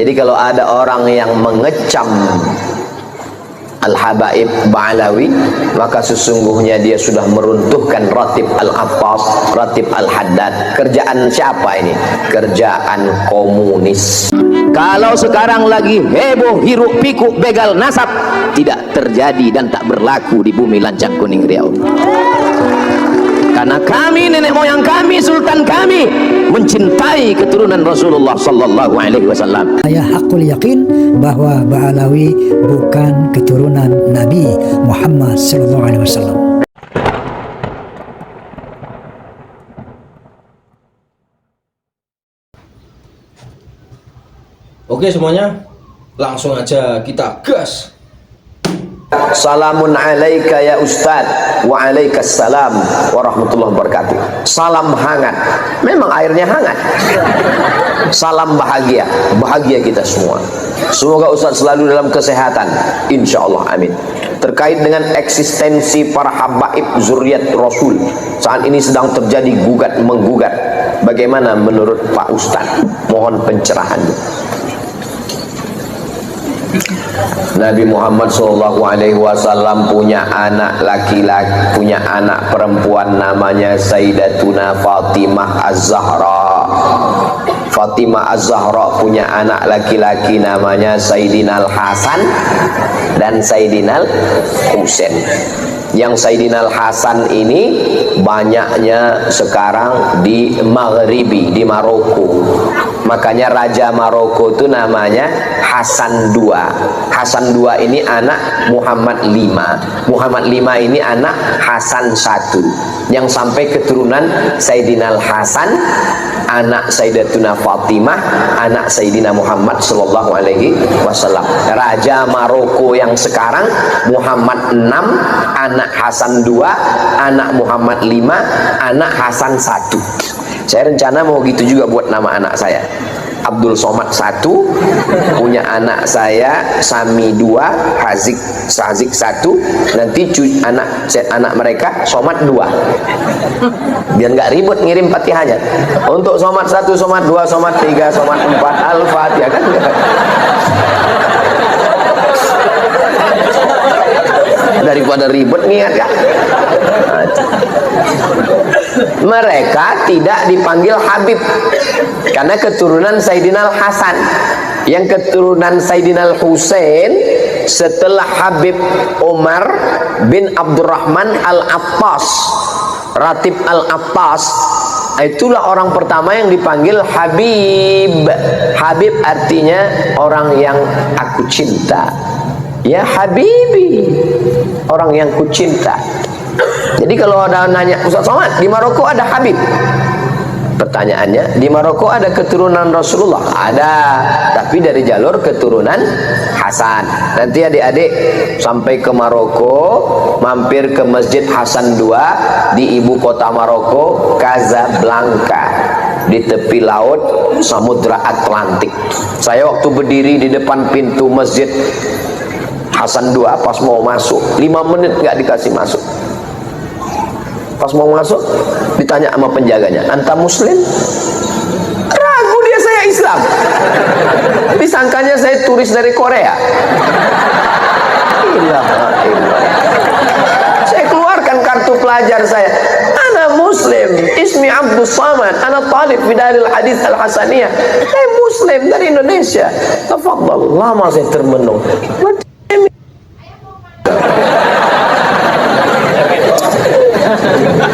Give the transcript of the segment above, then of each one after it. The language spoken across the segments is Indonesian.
Jadi kalau ada orang yang mengecam Al-Habaib Ba'alawi, maka sesungguhnya dia sudah meruntuhkan Ratib Al-Abbas, Ratib Al-Haddad. Kerjaan siapa ini? Kerjaan komunis. Kalau sekarang lagi heboh hiruk pikuk begal nasab, tidak terjadi dan tak berlaku di bumi Lancang Kuning Riau. Karena kami, nenek moyang kami, sultan kami mencintai keturunan Rasulullah sallallahu alaihi wasallam. Saya hakul yakin bahwa Ba'alawi bukan keturunan Nabi Muhammad sallallahu alaihi wasallam. Oke semuanya, langsung aja kita gas. Salamun alaika ya Ustaz, wa alaikassalam warahmatullahi wabarakatuh. Salam hangat, memang airnya hangat. Salam bahagia, bahagia kita semua. Semoga Ustaz selalu dalam kesehatan, insya Allah, amin. Terkait dengan eksistensi para habaib zuriat Rasul, saat ini sedang terjadi gugat menggugat. Bagaimana menurut Pak Ustaz? Mohon pencerahannya. Nabi Muhammad SAW punya anak laki-laki, punya anak perempuan namanya Sayyidatuna Fatimah Az-Zahra. Fatimah Az-Zahra punya anak laki-laki namanya Sayyidina Al-Hasan dan Sayyidina Al-Husain. Yang Sayyidina Al-Hasan ini banyaknya sekarang di Maghribi, di Maroko. Makanya Raja Maroko itu namanya Hasan II. Hasan II ini anak Muhammad V. Muhammad V ini anak Hasan I. Yang sampai keturunan Sayyidina Al-Hasan, anak Sayyidatuna Fatimah, anak Sayyidina Muhammad sallallahu alaihi wasallam. Raja Maroko yang sekarang Muhammad VI, anak Hasan II, anak Muhammad V, anak Hasan I. Saya rencana mau gitu juga buat nama anak saya. Abdul Somad 1, punya anak saya Sami 2, Sazik 1, nanti anak mereka Somad 2. Biar nggak ribut ngirim Fatihahnya. Untuk Somad 1, Somad 2, Somad 3, Somad 4, Al-Fatihah kan. Daripada ribet niat ya. Mereka tidak dipanggil Habib karena keturunan Sayyidina Al-Hasan. Yang keturunan Sayyidina Al-Husain setelah Habib Umar bin Abdurrahman Al-Abbas, Ratib Al-Abbas, itulah orang pertama yang dipanggil Habib. Habib artinya orang yang aku cinta. Ya Habibi, orang yang ku cinta. Jadi kalau ada nanya, Ustaz Somad, di Maroko ada Habib? Pertanyaannya, di Maroko ada keturunan Rasulullah? Ada, tapi dari jalur keturunan Hasan. Nanti adik-adik sampai ke Maroko, mampir ke Masjid Hasan II di ibu kota Maroko, Casablanca, di tepi laut Samudra Atlantik. Saya waktu berdiri di depan pintu Masjid Hasan II, pas mau masuk 5 menit nggak dikasih masuk. Pas mau masuk ditanya sama penjaganya, anta muslim? Ragu dia, saya Islam. Disangkanya saya turis dari Korea. Saya keluarkan kartu pelajar saya, ana muslim, ismi Abdul Samad, ana talib fi Daril Hadis Al-Hasaniyah. Saya muslim dari Indonesia. Tafadhal. Lama saya termenung.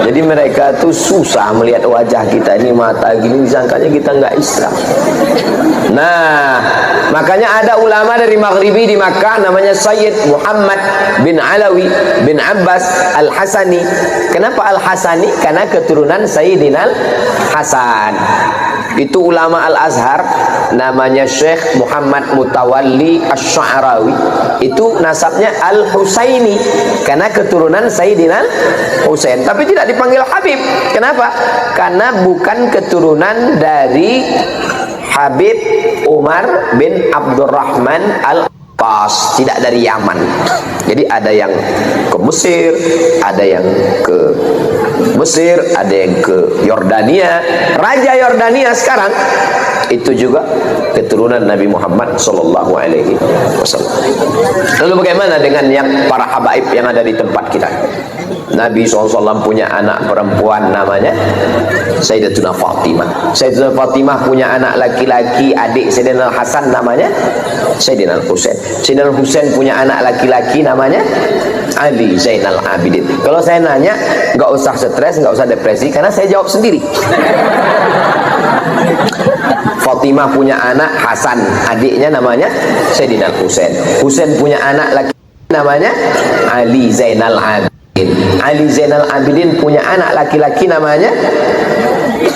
Jadi mereka tuh susah melihat wajah kita ini, mata gini, disangkanya kita nggak Islam. Nah, makanya ada ulama dari Maghribi di Makkah namanya Sayyid Muhammad bin Alawi bin Abbas Al-Hasani. Kenapa Al-Hasani? Karena keturunan Sayyidina Al-Hasan. Itu ulama Al-Azhar namanya Syekh Muhammad Mutawalli Asy-Sya'rawi. Itu nasabnya Al-Husaini karena keturunan Sayyidina Husain, tapi tidak dipanggil Habib. Kenapa? Karena bukan keturunan dari Habib Umar bin Abdurrahman Al-Abbas, tidak dari Yaman. Jadi ada yang ke Mesir, ada yang ke Mesir, ada yang ke Yordania. Raja Yordania sekarang itu juga keturunan Nabi Muhammad sallallahu alaihi wasallam. Lalu bagaimana dengan yang para habaib yang ada di tempat kita? Nabi SAW punya anak perempuan namanya Sayyidatuna Fatimah. Sayyidatuna Fatimah punya anak laki-laki, adik Sayyidina Hasan namanya Sayyidina Husain. Sayyidina Husain punya anak laki-laki namanya Ali Zainal Abidin. Kalau saya nanya, nggak usah stres, nggak usah depresi, karena saya jawab sendiri. Fatimah punya anak Hasan, adiknya namanya Sayyidina Husain. Husain punya anak laki namanya Ali Zainal Abidin. Ali Zainal Abidin punya anak laki-laki namanya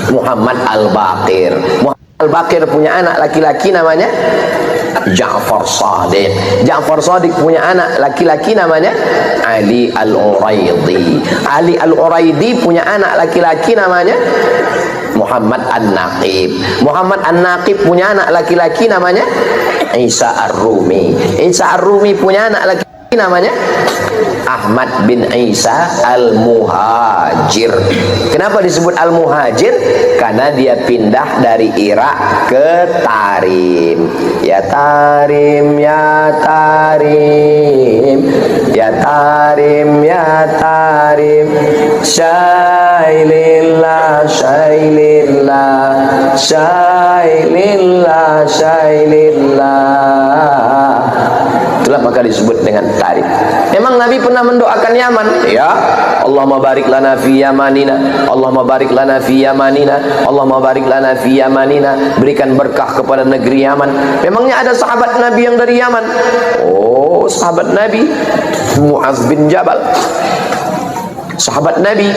Muhammad Al-Baqir. Muhammad Al-Baqir punya anak laki-laki namanya Ja'far Shadiq. Ja'far Shadiq punya anak laki-laki namanya Ali Al-Uraidi. Ali Al-Uraidi punya anak laki-laki namanya Muhammad An-Naqib. Muhammad An-Naqib punya anak laki-laki namanya Isa Ar-Rumi. Isa Ar-Rumi punya anak laki-laki namanya Ahmad bin Isa Al-Muhajir. Kenapa disebut Al-Muhajir? Karena dia pindah dari Irak ke Tarim. Ya Tarim, ya Tarim, ya Tarim, ya Tarim, Syailillah, Syailillah, Syailillah, Syailillah. Itulah maka disebut dengan Tarim. Memang Nabi pernah mendoakan Yaman, ya Allahumma barik lana fi yamanina, Allahumma barik lana fi yamanina, Allahumma barik lana fi yamanina. Berikan berkah kepada negeri Yaman. Memangnya ada sahabat Nabi yang dari Yaman? Oh, sahabat Nabi Muaz bin Jabal, sahabat Nabi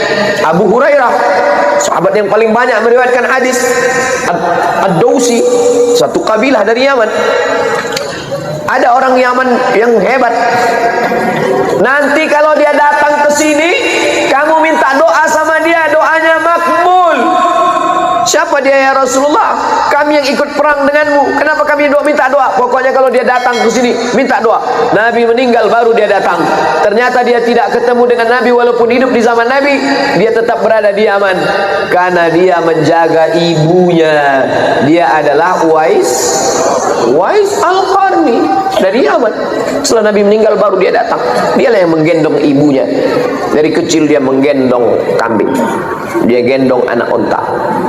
Abu Hurairah, sahabat yang paling banyak meriwayatkan hadis, Ad-Dausi, satu kabilah dari Yaman. Ada orang Yaman yang hebat. Nanti kalau dia datang ke sini, kamu minta doa sama dia, doanya makbul. Siapa dia ya Rasulullah? Kami yang ikut perang denganmu. Kenapa kami minta doa? Pokoknya kalau dia datang ke sini, minta doa. Nabi meninggal baru dia datang. Ternyata dia tidak ketemu dengan Nabi walaupun hidup di zaman Nabi. Dia tetap berada di Yaman karena dia menjaga ibunya. Dia adalah Uwais Al-Qarni dari Yaman. Setelah Nabi meninggal baru dia datang. Dialah yang menggendong ibunya. Dari kecil dia menggendong kambing, dia gendong anak unta.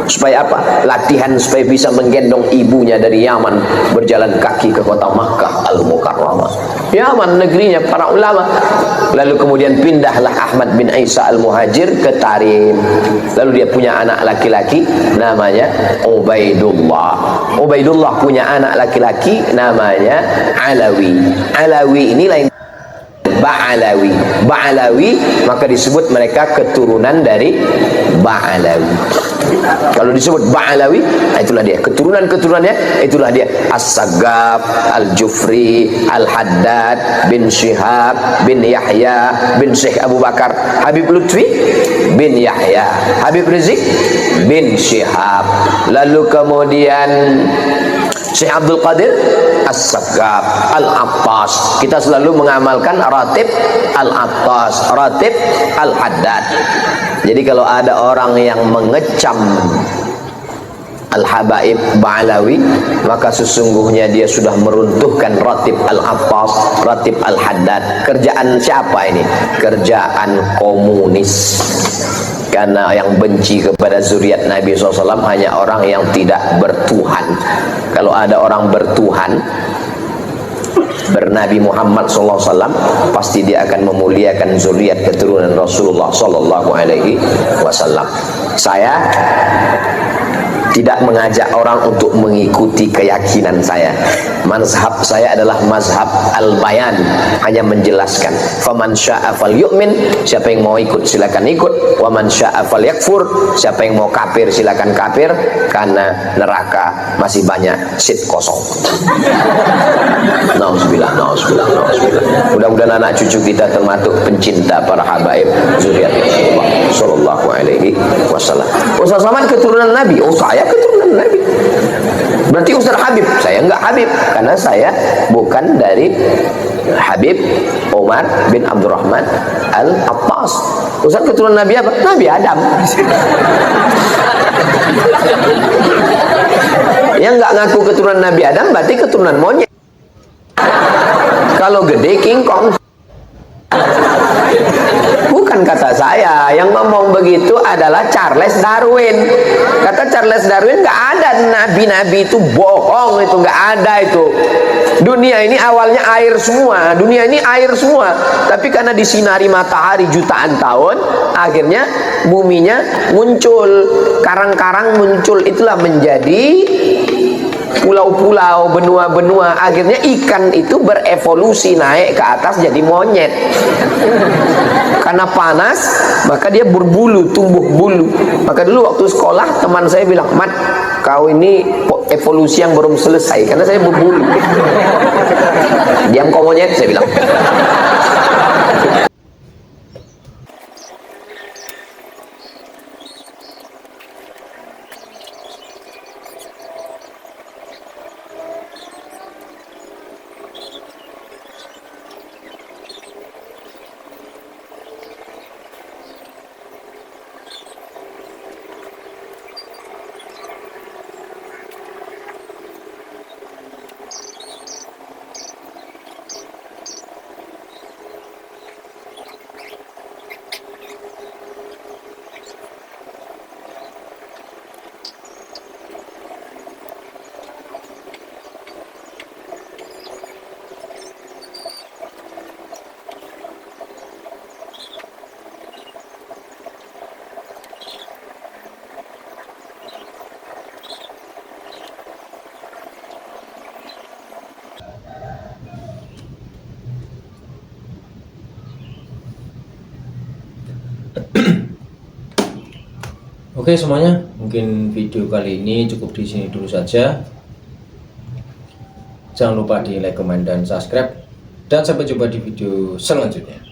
Supaya apa? Latihan supaya bisa menggendong ibunya dari Yaman, berjalan kaki ke kota Makkah Al-Mukarramah. Yaman negerinya para ulama. Lalu kemudian pindahlah Ahmad bin Isa Al-Muhajir ke Tarim. Lalu dia punya anak laki-laki namanya Ubaidullah. Ubaidullah punya anak laki-laki namanya Alawi. Alawi inilah yang Ba'alawi. Ba'alawi maka disebut mereka keturunan dari Ba'alawi. Kalau disebut Ba'alawi, itulah dia keturunan-keturunannya, itulah dia As-Saggaf, Al-Jufri, Al-Haddad bin Syihab bin Yahya bin Syekh Abu Bakar, Habib Lutfi bin Yahya, Habib Rizik bin Syihab. Lalu kemudian Syekh Abdul Qadir As-Saggaf, Al-Attas. Kita selalu mengamalkan ratib Al-Attas, ratib Al-Haddad. Jadi kalau ada orang yang mengecam Al-Habaib Ba'alawi, maka sesungguhnya dia sudah meruntuhkan ratib Al-Attas, ratib Al-Haddad. Kerjaan siapa ini? Kerjaan komunis. Karena yang benci kepada zuriat Nabi SAW hanya orang yang tidak bertuhan. Kalau ada orang bertuhan, bernabi Muhammad SAW, pasti dia akan memuliakan zuriat keturunan Rasulullah SAW. Saya tidak mengajak orang untuk mengikuti keyakinan saya. Mazhab saya adalah mazhab al-bayan, hanya menjelaskan. Faman syaa falyu'min, siapa yang mau ikut silakan ikut. Wa man syaa falyakfur, siapa yang mau kafir silakan kafir, karena neraka masih banyak seat kosong. Nauzubillah, nauzubillah, nauzubillah. Mudah-mudahan anak cucu kita termasuk pencinta para habaib zuriat Rasulullah sallallahu alaihi wasallam. Ustaz Samad keturunan Nabi. Oh, saya keturunan Nabi. Berarti Ustaz Habib. Saya enggak Habib karena saya bukan dari Habib Umar bin Abdurrahman Al-Attas. Ustaz keturunan Nabi apa? Nabi Adam. Yang nggak ngaku keturunan Nabi Adam berarti keturunan monyet. Kalau gede King Kong. Bukan kata saya, yang ngomong begitu adalah Charles Darwin. Kata Charles Darwin, nggak ada nabi-nabi, itu bohong, itu nggak ada itu. Dunia ini awalnya air semua, dunia ini air semua. Tapi karena disinari matahari jutaan tahun, akhirnya buminya muncul, karang-karang muncul, itulah menjadi pulau-pulau, benua-benua. Akhirnya ikan itu berevolusi naik ke atas jadi monyet. Karena panas, maka dia berbulu, tumbuh bulu. Maka dulu waktu sekolah teman saya bilang, "Mat, kau ini evolusi yang belum selesai karena saya berbulu." Diam kau monyet, saya bilang. Oke semuanya, mungkin video kali ini cukup di sini dulu saja. Jangan lupa di like, comment, dan subscribe. Dan sampai jumpa di video selanjutnya.